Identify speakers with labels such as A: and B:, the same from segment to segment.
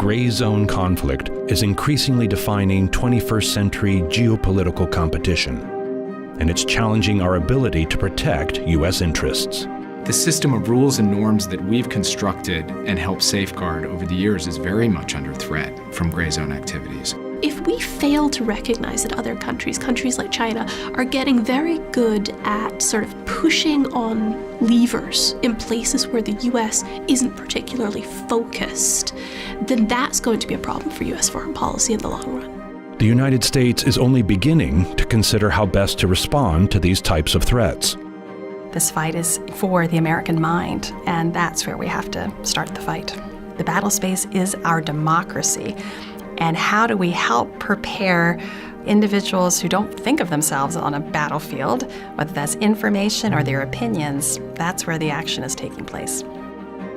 A: gray zone conflict is increasingly defining 21st century geopolitical competition, and it's challenging our ability to protect U.S. interests.
B: The system of rules and norms that we've constructed and helped safeguard over the years is very much under threat from gray zone activities.
C: If we fail to recognize that other countries like China, are getting very good at sort of pushing on levers in places where the U.S. isn't particularly focused, then that's going to be a problem for U.S. foreign policy in the long run.
A: The United States is only beginning to consider how best to respond to these types of threats.
D: This fight is for the American mind, and that's where we have to start the fight. The battle space is our democracy. And how do we help prepare individuals who don't think of themselves on a battlefield, whether that's information or their opinions? That's where the action is taking place.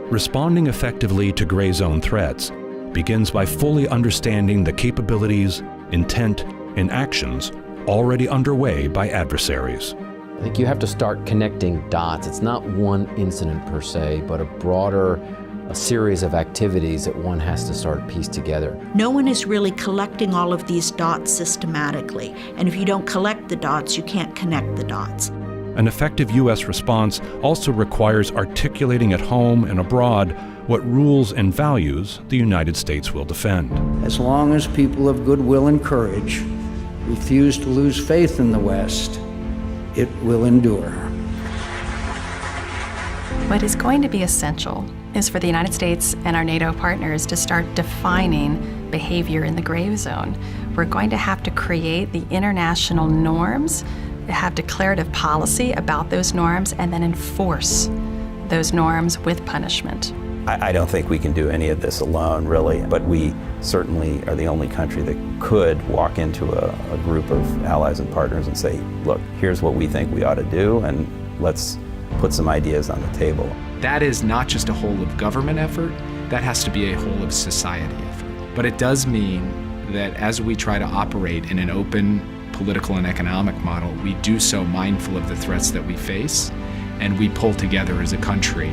A: Responding effectively to gray zone threats begins by fully understanding the capabilities, intent, and actions already underway by adversaries.
E: I think you have to start connecting dots. It's not one incident per se, but a series of activities that one has to start to piece together.
F: No one is really collecting all of these dots systematically, and if you don't collect the dots, you can't connect the dots.
A: An effective U.S. response also requires articulating at home and abroad what rules and values the United States will defend.
G: As long as people of goodwill and courage refuse to lose faith in the West, it will endure.
D: What is going to be essential is for the United States and our NATO partners to start defining behavior in the gray zone. We're going to have to create the international norms, have declarative policy about those norms, and then enforce those norms with punishment.
H: I don't think we can do any of this alone, really, but we certainly are the only country that could walk into a group of allies and partners and say, look, here's what we think we ought to do, and let's put some ideas on the table.
B: That is not just a whole of government effort, that has to be a whole of society effort. But it does mean that as we try to operate in an open political and economic model, we do so mindful of the threats that we face, and we pull together as a country